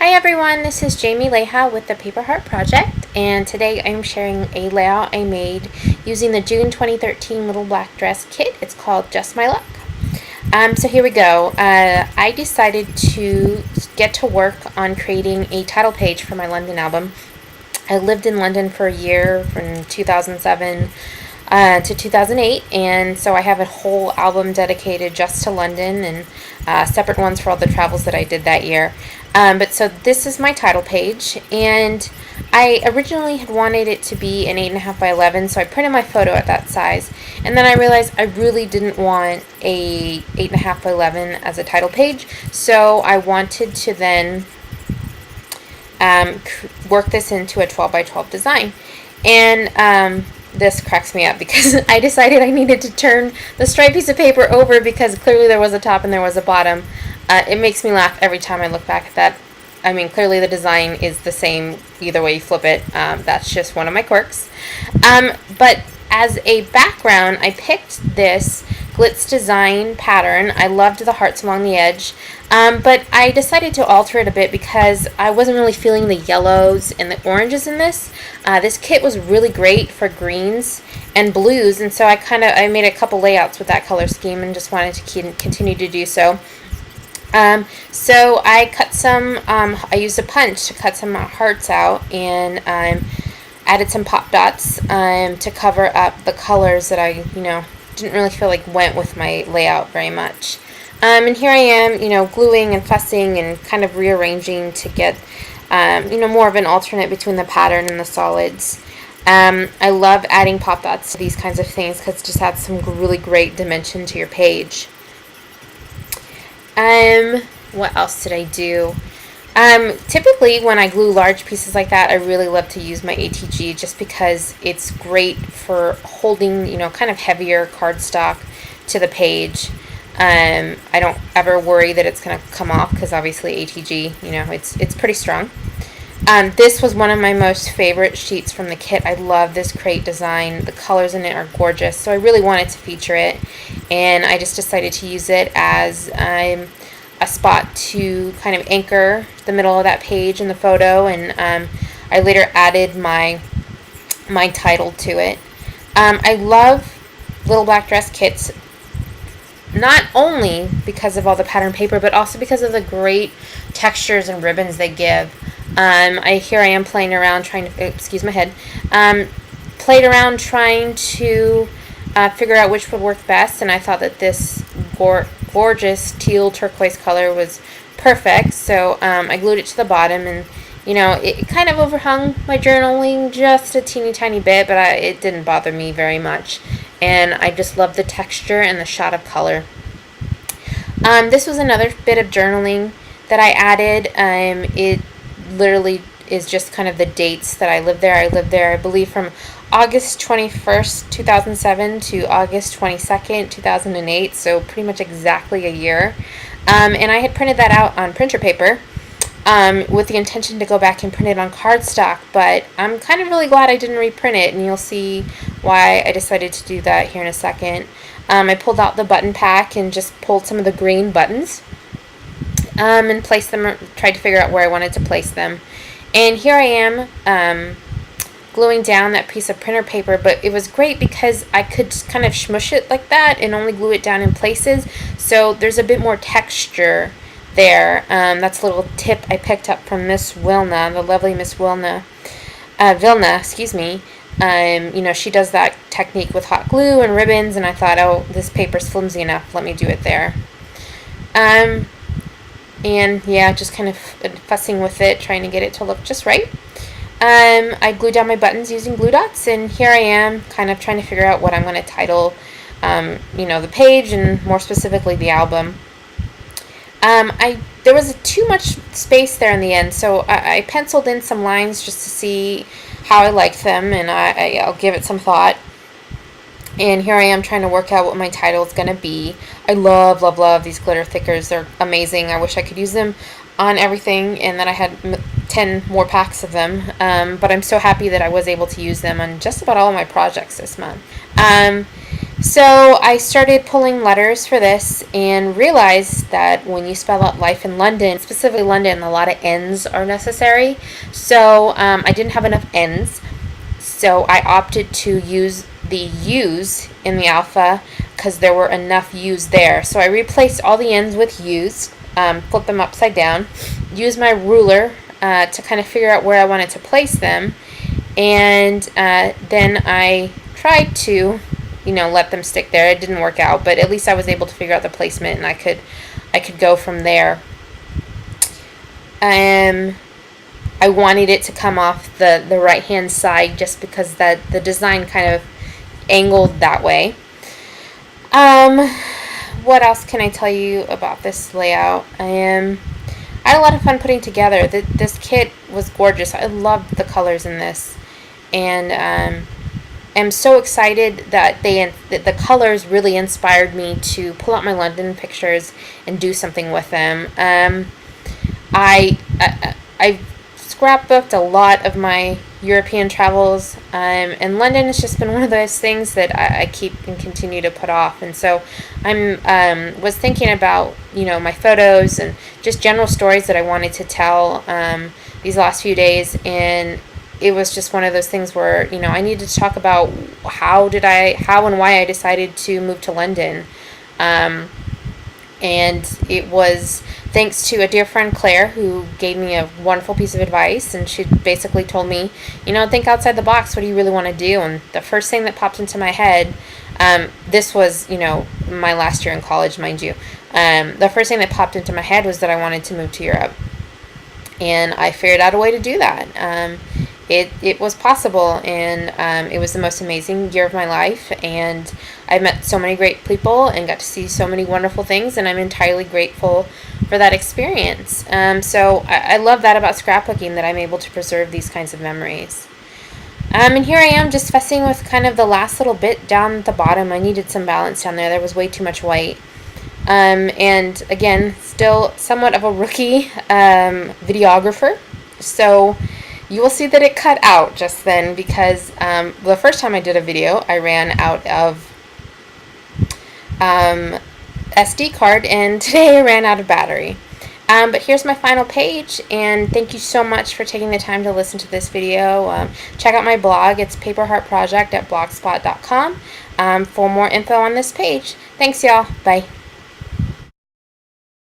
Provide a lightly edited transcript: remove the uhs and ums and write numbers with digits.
Hi everyone, this is Jamie Leha with the Paper Heart Project, and today I'm sharing a layout I made using the June 2013 Little Black Dress kit. It's called Just My Luck. So here we go. I decided to get to work on creating a title page for my London album. I lived in London for a year from 2007 to 2008, and so I have a whole album dedicated just to London and separate ones for all the travels that I did that year. But so this is my title page, and I originally had wanted it to be an 8.5 by 11, so I printed my photo at that size, and then I realized I really didn't want a 8.5 by 11 as a title page, so I wanted to then work this into a 12 by 12 design. And this cracks me up because I decided I needed to turn the striped piece of paper over because clearly there was a top and there was a bottom. It makes me laugh every time I look back at that. I mean, clearly the design is the same either way you flip it. That's just one of my quirks. But as a background, I picked this glitz design pattern. I loved the hearts along the edge, but I decided to alter it a bit because I wasn't really feeling the yellows and the oranges in this. This kit was really great for greens and blues, and so I made a couple layouts with that color scheme and just wanted to continue to do so. So I cut some, I used a punch to cut some hearts out, and added some pop dots to cover up the colors that I, didn't really feel like went with my layout very much. And here I am, gluing and fussing and kind of rearranging to get, more of an alternate between the pattern and the solids. I love adding pop dots to these kinds of things because it just adds some really great dimension to your page. What else did I do? Typically when I glue large pieces like that, I really love to use my ATG just because it's great for holding, kind of heavier cardstock to the page. I don't ever worry that it's going to come off because obviously ATG, it's pretty strong. This was one of my most favorite sheets from the kit. I love this crate design. The colors in it are gorgeous, so I really wanted to feature it, and I just decided to use it as a spot to kind of anchor the middle of that page in the photo, and I later added my title to it. I love Little Black Dress kits not only because of all the pattern paper, but also because of the great textures and ribbons they give. Here I am playing around trying to, excuse my head, played around trying to figure out which would work best, and I thought that this gorgeous teal turquoise color was perfect, so I glued it to the bottom, and it kind of overhung my journaling just a teeny tiny bit, but it didn't bother me very much, and I just love the texture and the shot of color. This was another bit of journaling that I added. It literally is just kind of the dates that I lived there. I lived there, I believe, from August 21st, 2007 to August 22nd, 2008, so pretty much exactly a year. And I had printed that out on printer paper with the intention to go back and print it on cardstock, but I'm kind of really glad I didn't reprint it, and you'll see why I decided to do that here in a second. I pulled out the button pack and just pulled some of the green buttons and placed them, tried to figure out where I wanted to place them. And here I am gluing down that piece of printer paper, but it was great because I could just kind of smush it like that and only glue it down in places, so there's a bit more texture there. That's a little tip I picked up from Miss Wilna, the lovely Miss Vilna, excuse me. She does that technique with hot glue and ribbons, and I thought, oh, this paper's flimsy enough, let me do it there. And yeah, just kind of fussing with it, trying to get it to look just right. I glued down my buttons using glue dots, and here I am kind of trying to figure out what I'm going to title, the page, and more specifically the album. There was too much space there in the end, so I penciled in some lines just to see how I liked them, and I'll give it some thought. And here I am trying to work out what my title is going to be. I love, love, love these glitter thickers. They're amazing. I wish I could use them on everything and that I had 10 more packs of them. But I'm so happy that I was able to use them on just about all of my projects this month. So I started pulling letters for this and realized that when you spell out life in London, specifically London, a lot of N's are necessary. So I didn't have enough N's. So I opted to use the U's in the alpha because there were enough U's there. So I replaced all the N's with U's, flipped them upside down, used my ruler to kind of figure out where I wanted to place them, and then I tried to, let them stick there. It didn't work out, but at least I was able to figure out the placement, and I could go from there. I wanted it to come off the right hand side just because the design kind of angled that way. What else can I tell you about this layout? I had a lot of fun putting together. This kit was gorgeous. I loved the colors in this, and I'm so excited that the colors really inspired me to pull out my London pictures and do something with them. I scrapbooked a lot of my European travels, and London has just been one of those things that I keep and continue to put off. And so I'm was thinking about my photos and just general stories that I wanted to tell these last few days, and it was just one of those things where I needed to talk about how and why I decided to move to London. And it was thanks to a dear friend, Claire, who gave me a wonderful piece of advice. And she basically told me, think outside the box. What do you really want to do? And the first thing that popped into my head, this was, my last year in college, mind you. The first thing that popped into my head was that I wanted to move to Europe. And I figured out a way to do that. It was possible, and it was the most amazing year of my life, and I met so many great people and got to see so many wonderful things, and I'm entirely grateful for that experience. So I love that about scrapbooking, that I'm able to preserve these kinds of memories. And here I am just fussing with kind of the last little bit down at the bottom. I needed some balance down there. There was way too much white. And again, still somewhat of a rookie videographer, so you will see that it cut out just then because the first time I did a video, I ran out of SD card, and today I ran out of battery. But here's my final page, and thank you so much for taking the time to listen to this video. Check out my blog. It's paperheARTproject at blogspot.com for more info on this page. Thanks, y'all. Bye.